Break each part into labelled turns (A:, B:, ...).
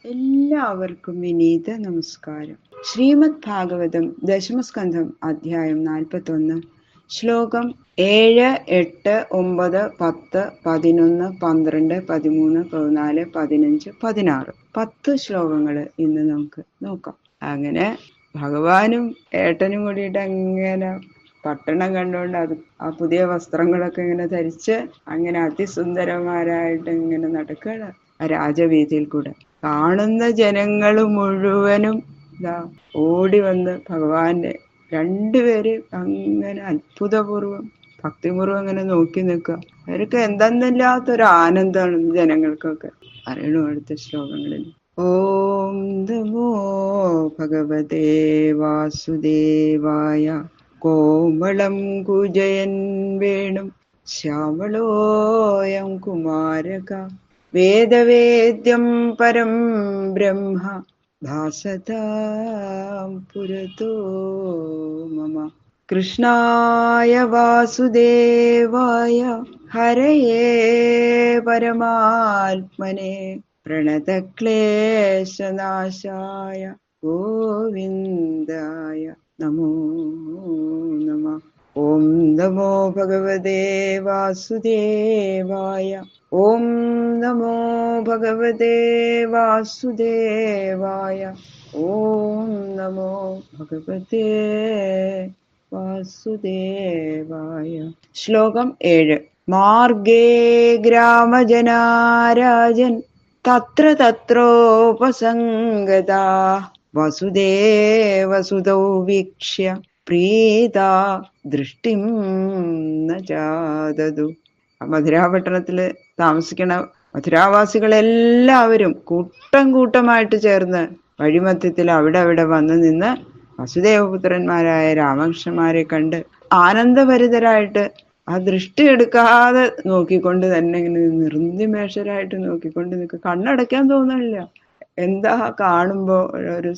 A: എല്ലാവർക്കും വിനീത നമസ്കാരം. ശ്രീമദ് ഭാഗവതം ദശമസ്കന്ധം അധ്യായം 41 ശ്ലോകം 7, 8, 9, 10, 11, 12, 13, 14, 15, 16 10 ശ്ലോകങ്ങൾ ഇന്ന് നമുക്ക് നോക്കാം. അങ്ങനെ ഭഗവാനും ഏട്ടനും കൂടിയിട്ട് അങ്ങനെ പട്ടണം കണ്ടുകൊണ്ട് ആ പുതിയ വസ്ത്രങ്ങളൊക്കെ ഇങ്ങനെ ധരിച്ച് അങ്ങനെ അതിസുന്ദരന്മാരായിട്ട് ഇങ്ങനെ നടക്കുകയാണ് ആ രാജവീതിയിൽ കൂടെ. കാണുന്ന ജനങ്ങൾ മുഴുവനും ഓടി വന്ന് ഭഗവാന്റെ രണ്ടുപേര് അങ്ങനെ അത്ഭുതപൂർവം ഭക്തിപൂർവ്വം അങ്ങനെ നോക്കി നിൽക്കുക. അവർക്ക് എന്തെന്നില്ലാത്തൊരു ആനന്ദമാണ് ജനങ്ങൾക്കൊക്കെ. പറയണു അടുത്ത ശ്ലോകങ്ങളിൽ. ഓം നമോ ഭഗവതേ വാസുദേവായ കോമളം കുജയൻ വേണും ശ്യാമളോയം കുമാരക വേദവേദ്യം പരം ബ്രഹ്മ ഭാസതാം പുരതോ മമ കൃഷ്ണായ വാസുദേവായ ഹരയേ പരമാത്മനെ പ്രണതക്ലേശനാശായ ഗോവിന്ദായ നമോ നമഃ. ഓം നമോ ഭഗവതേ വാസുദേവായ. ഓം നമോ ഭഗവതേ വാസുദേവായ. ഓം നമോ ഭഗവതേ വാസുദേവായ. ശ്ലോകം 7. മാർഗേ ഗ്രാമജനാരാജൻ തത്ര തത്രോപസംഗതാ വസുദേവസുതൗ വീക്ഷ്യ പ്രീതാ ദൃഷ്ടിം ന ചാദതു. മധുരാപട്ടണത്തില് താമസിക്കണ മധുരാവാസികളെല്ലാവരും കൂട്ടം കൂട്ടമായിട്ട് ചേർന്ന് വഴിമധ്യത്തിൽ അവിടെ വന്നു നിന്ന് വസുദേവപുത്രന്മാരായ രാമകൃഷ്ണന്മാരെ കണ്ട് ആനന്ദഭരിതരായിട്ട് ആ ദൃഷ്ടി എടുക്കാതെ നോക്കിക്കൊണ്ട് തന്നെ ഇങ്ങനെ നിർനിമേഷരായിട്ട് നോക്കിക്കൊണ്ട് നിൽക്കുക. കണ്ണടയ്ക്കാൻ തോന്നണില്ല. എന്താ കാണുമ്പോ ഒരു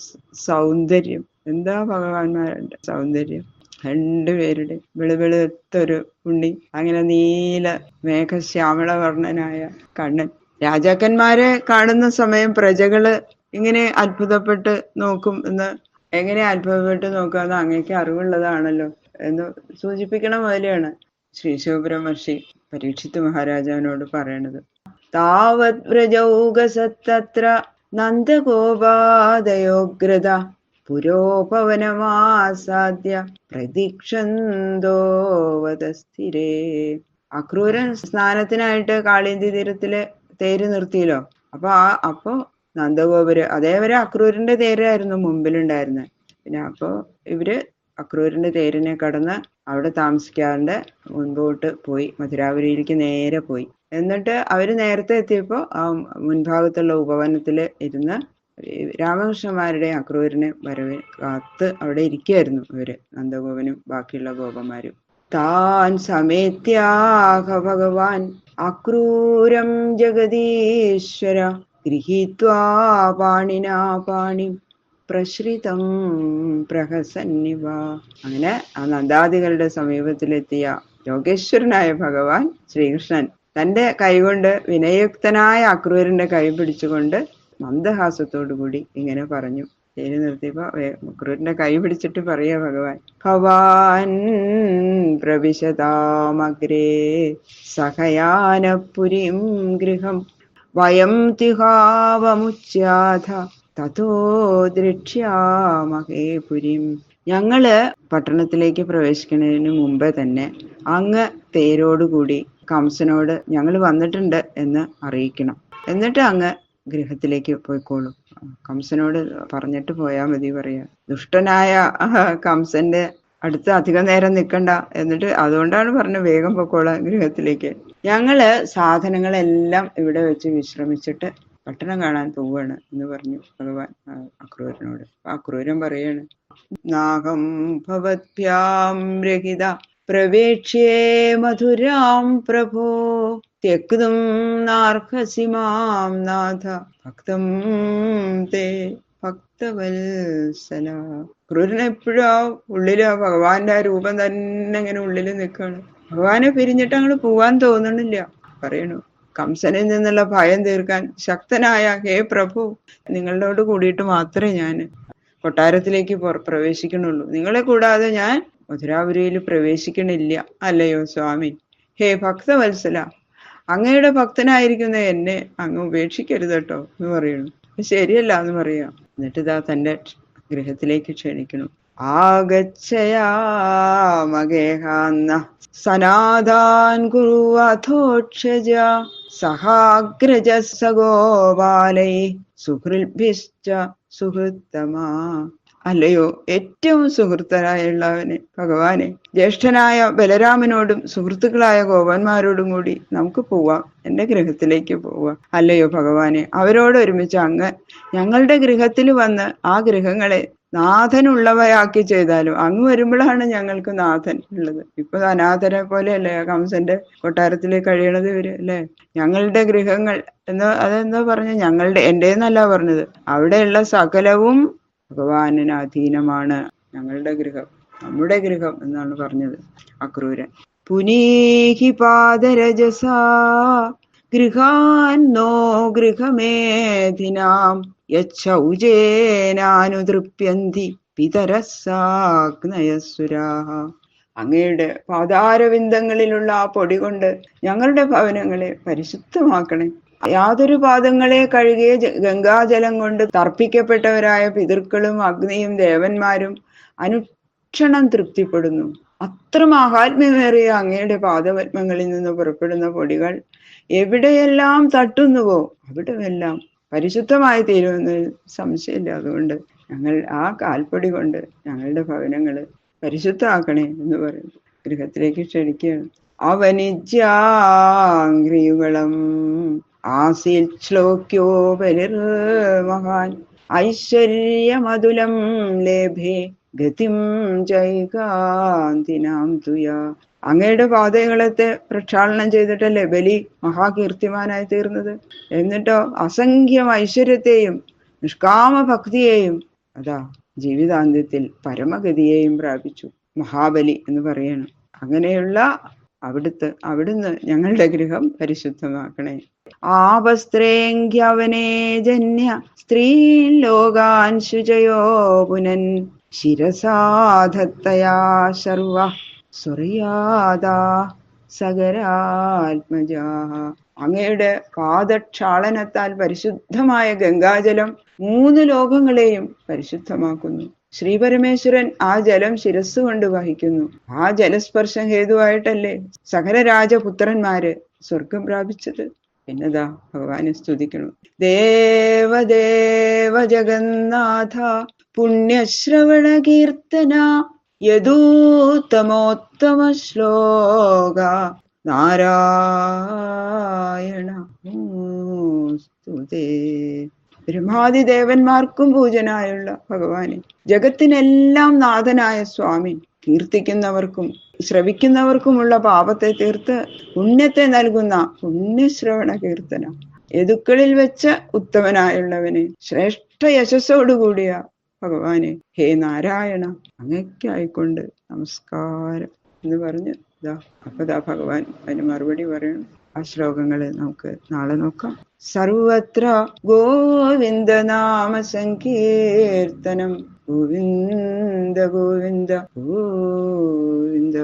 A: സൗന്ദര്യം, എന്താ ഭഗവാന്മാരുടെ സൗന്ദര്യം. രണ്ടുപേരുടെ വെളുവെളുത്തൊരു ഉണ്ണി, അങ്ങനെ നീല മേഘശ്യാമള വർണ്ണനായ കണ്ണൻ. രാജാക്കന്മാരെ കാണുന്ന സമയം പ്രജകള് ഇങ്ങനെ അത്ഭുതപ്പെട്ട് നോക്കും എന്ന്. എങ്ങനെ അത്ഭുതപ്പെട്ട് നോക്കാന്ന് അങ്ങേക്ക് അറിവുള്ളതാണല്ലോ എന്ന് സൂചിപ്പിക്കണ പോലെയാണ് ശ്രീ ശിവബ്രഹ്മർഷി പരീക്ഷിത് മഹാരാജാവിനോട് പറയണത്. താവത് വ്രജൗകസത്തത്ര നന്ദഗോപാദയോഗ്രത പുരോപവനമാസാദ്യ പ്രതീക്ഷന്തോവതസ്ഥിരേ. അക്രൂരൻ സ്നാനത്തിനായിട്ട് കാളിന്തി തീരത്തില് തേര് നിർത്തിയല്ലോ. അപ്പൊ നന്ദഗോപുര് അതേവരെ അക്രൂരന്റെ തേരായിരുന്നു മുമ്പിലുണ്ടായിരുന്നത്. പിന്നെ അപ്പൊ ഇവര് അക്രൂരന്റെ തേരിനെ കടന്ന് അവിടെ താമസിക്കാണ്ട് മുൻപോട്ട് പോയി മധുരാപുരിയിലേക്ക് നേരെ പോയി. എന്നിട്ട് അവര് നേരത്തെ എത്തിയപ്പോ ആ മുൻഭാഗത്തുള്ള ഉപവനത്തില് ഇരുന്ന് രാമകൃഷ്ണന്മാരുടെ അക്രൂരനെ വരവ് കാത്ത് അവിടെ ഇരിക്കുകയായിരുന്നു അവര്, നന്ദഗോപനും ബാക്കിയുള്ള ഗോപന്മാരും. താൻ സമേത്യാഹ ഭഗവാൻ അക്രൂരം ജഗദീശ്വര ഗൃഹീത്വാ പാണിനാ പാണിം പ്രശ്രിതം പ്രഹസന്നിവ. അങ്ങനെ ആ നന്ദാദികളുടെ സമീപത്തിലെത്തിയ യോഗേശ്വരനായ ഭഗവാൻ ശ്രീകൃഷ്ണൻ തന്റെ കൈകൊണ്ട് വിനയുക്തനായ അക്രൂരന്റെ കൈ പിടിച്ചുകൊണ്ട് മന്ദഹാസത്തോടു കൂടി ഇങ്ങനെ പറഞ്ഞു. തേര് നിർത്തിയപ്പോ അക്രൂരന്റെ കൈ പിടിച്ചിട്ട് പറയാ ഭഗവാൻ, ഭവാൻ പ്രവിശതാമഗ്രേ സഹയാനപുരീം ഗൃഹം വയം തിഹാവമുച്യാഥ തതോ ദൃക്ഷ്യാമഹേ പുരീം. ഞങ്ങള് പട്ടണത്തിലേക്ക് പ്രവേശിക്കുന്നതിന് മുമ്പേ തന്നെ അങ്ങ് തേരോടുകൂടി കംസനോട് ഞങ്ങൾ വന്നിട്ടുണ്ട് എന്ന് അറിയിക്കണം. എന്നിട്ട് അങ്ങ് ഗൃഹത്തിലേക്ക് പോയിക്കോളൂ. കംസനോട് പറഞ്ഞിട്ട് പോയാ മതി പറയാ. ദുഷ്ടനായ കംസന്റെ അടുത്ത് അധികം നേരം നിൽക്കണ്ട. എന്നിട്ട് അതുകൊണ്ടാണ് പറഞ്ഞ വേഗം പൊക്കോളാം ഗൃഹത്തിലേക്ക്. ഞങ്ങള് സാധനങ്ങളെല്ലാം ഇവിടെ വെച്ച് വിശ്രമിച്ചിട്ട് പട്ടണം കാണാൻ പോവുകയാണ് എന്ന് പറഞ്ഞു ഭഗവാൻ അക്രൂരനോട്. അക്രൂരൻ പറയാണ്, നാഹം ഭവത്ഭ്യാം രഹിത പ്രവേക്ഷ്യേ മധുരാം പ്രഭോ ത്യക്തും നാർഹസി മാം നാഥ ഭക്തം തേ ഭക്തവത്സല. ക്രൂരൻ എപ്പോഴും ആ ഉള്ളില് ഭഗവാന്റെ ആ രൂപം തന്നെ ഇങ്ങനെ ഉള്ളില് നിൽക്കുകയാണ്. ഭഗവാനെ പിരിഞ്ഞിട്ട് അങ്ങോട്ട് പോവാൻ തോന്നണില്ല. പറയണു, കംസനിൽ നിന്നുള്ള ഭയം തീർക്കാൻ ശക്തനായ ഹേ പ്രഭു, നിങ്ങളോട് കൂടിയിട്ട് മാത്രമേ ഞാൻ കൊട്ടാരത്തിലേക്ക് പ്രവേശിക്കണുള്ളൂ. നിങ്ങളെ കൂടാതെ ഞാൻ മധുരാപുരിയിൽ പ്രവേശിക്കണില്ല. അല്ലയോ സ്വാമി? ഹേ ഭക്തവത്സല, അങ്ങയുടെ ഭക്തനായിരിക്കുന്ന എന്നെ അങ്ങ് ഉപേക്ഷിക്കരുത് കേട്ടോ എന്ന് പറയുന്നു. ശരിയല്ല എന്ന് പറയാം. എന്നിട്ട് ഇതാ തന്റെ ഗൃഹത്തിലേക്ക് ക്ഷണിക്കണം. ആഗച്ഛയാമഗേഹാന്ന സനാഥാൻ കുറുവധോക്ഷജ സഹാഗ്രജ സഗോപാലൈ സുഹൃദ്ഭിശ്ച സുഹൃത്തമാ. അല്ലയോ ഏറ്റവും സുഹൃത്തനായുള്ളവനെ ഭഗവാനെ, ജ്യേഷ്ഠനായ ബലരാമനോടും സുഹൃത്തുക്കളായ ഗോപന്മാരോടും കൂടി നമുക്ക് പോവാം, എന്റെ ഗൃഹത്തിലേക്ക് പോവാം. അല്ലയോ ഭഗവാനെ, അവരോട് ഒരുമിച്ച് അങ്ങ് ഞങ്ങളുടെ ഗൃഹത്തിൽ വന്ന് ആ ഗൃഹങ്ങളെ നാഥനുള്ളവയാക്കി ചെയ്താലും അങ്ങ് വരുമ്പോഴാണ് ഞങ്ങൾക്ക് നാഥൻ ഉള്ളത്. ഇപ്പൊ അനാഥരെ പോലെ അല്ലേ കംസന്റെ കൊട്ടാരത്തിൽ കഴിയണത് ഇവര് അല്ലേ? ഞങ്ങളുടെ ഗൃഹങ്ങൾ അതെന്താ പറഞ്ഞ, ഞങ്ങളുടെ എന്റേന്നല്ല പറഞ്ഞത്, അവിടെയുള്ള സകലവും ഭഗവാനിന് അധീനമാണ്. ഞങ്ങളുടെ ഗൃഹം, നമ്മുടെ ഗൃഹം എന്നാണ് പറഞ്ഞത് അക്രൂരൻ. പുനീഹി പാദരജസാ ഗൃഹാന്നോ ഗൃഹമേധിനാം യച്ഛൗജേനാനുതൃപ്യന്തി പിതരസ്സാഗ്നയസുരാഹ. അങ്ങയുടെ പാതാരവിന്ദങ്ങളിലുള്ള ആ പൊടി കൊണ്ട് ഞങ്ങളുടെ ഭവനങ്ങളെ പരിശുദ്ധമാക്കണേ. യാതൊരു പാദങ്ങളെ കഴുകിയ ഗംഗാജലം കൊണ്ട് തർപ്പിക്കപ്പെട്ടവരായ പിതൃക്കളും അഗ്നിയും ദേവന്മാരും അനുക്ഷണം തൃപ്തിപ്പെടുന്നു. അത്ര മഹാത്മ്യമേറിയ അങ്ങയുടെ പാദപത്മങ്ങളിൽ നിന്ന് പുറപ്പെടുന്ന പൊടികൾ എവിടെയെല്ലാം തട്ടുന്നുവോ അവിടെയെല്ലാം പരിശുദ്ധമായി തീരുമെന്ന് സംശയമില്ല. അതുകൊണ്ട് ഞങ്ങൾ ആ കാൽപ്പൊടി കൊണ്ട് ഞങ്ങളുടെ ഭവനങ്ങള് പരിശുദ്ധമാക്കണേ എന്ന് പറയുന്നു. ഗൃഹത്തിലേക്ക് ക്ഷണിക്കുകയാണ്. അവനിജ്യാംഗ്രിയുഗളം ആസീൽ ശ്ലോക്യോ ബലിർമഹാൻ ഐശ്വര്യമതുലം ലേഭേ ഗതിം ജൈകാന്തിനാം തുയാ. അങ്ങയുടെ പാതകളത്തെ പ്രക്ഷാളനം ചെയ്തിട്ടല്ലേ ബലി മഹാകീർത്തിമാനായി തീർന്നത്. എന്നിട്ടോ അസംഖ്യം ഐശ്വര്യത്തെയും നിഷ്കാമ ഭക്തിയെയും അതാ ജീവിതാന്ത്യത്തിൽ പരമഗതിയെയും പ്രാപിച്ചു മഹാബലി എന്ന് പറയണം. അങ്ങനെയുള്ള അവിടുന്ന് ഞങ്ങളുടെ ഗൃഹം പരിശുദ്ധമാക്കണേ. ആപസ്ത്രേങ്ക്യവനേ ജന്യ സ്ത്രീൻ ലോകാൻ ശുചയോ പുനൻ ശിരസാധത്തയാ ശർവ സ്വറിയാദാ സകരാത്മജാ. അങ്ങയുടെ പാദക്ഷാളനത്താൽ പരിശുദ്ധമായ ഗംഗാജലം 3 ലോകങ്ങളെയും പരിശുദ്ധമാക്കുന്നു. ശ്രീപരമേശ്വരൻ ആ ജലം ശിരസ് കൊണ്ട് വഹിക്കുന്നു. ആ ജലസ്പർശം ഹേതുവായിട്ടല്ലേ സകല രാജപുത്രന്മാര് സ്വർഗം പ്രാപിച്ചത്. എന്നതാ ഭഗവാനെ സ്തുതിക്കണം. ദേവദേവ ജഗന്നാഥ പുണ്യശ്രവണ കീർത്തന യദൂത്തമോത്തമ ശ്ലോക നാരായണ സ്തുതേ. ബ്രഹ്മാദിദേവന്മാർക്കും പൂജനായുള്ള ഭഗവാനെ, ജഗത്തിനെല്ലാം നാഥനായ സ്വാമി, കീർത്തിക്കുന്നവർക്കും ശ്രവിക്കുന്നവർക്കുമുള്ള പാപത്തെ തീർത്ത് പുണ്യത്തെ നൽകുന്ന പുണ്യശ്രവണ കീർത്തന, യദുക്കളിൽ വെച്ച് ഉത്തമനായുള്ളവനെ, ശ്രേഷ്ഠ യശസ്സോടുകൂടിയ ഭഗവാനെ, ഹേ നാരായണ അങ്ങയ്ക്കായിക്കൊണ്ട് നമസ്കാരം എന്ന് പറഞ്ഞ് അപ്പതാ ഭഗവാൻ അതിന് മറുപടി പറയണം. ആ ശ്ലോകങ്ങള് നമുക്ക് നാളെ നോക്കാം. സർവത്ര ഗോവിന്ദ നാമ സങ്കീർത്തനം ഗോവിന്ദ ഗോവിന്ദ ഗോവിന്ദ.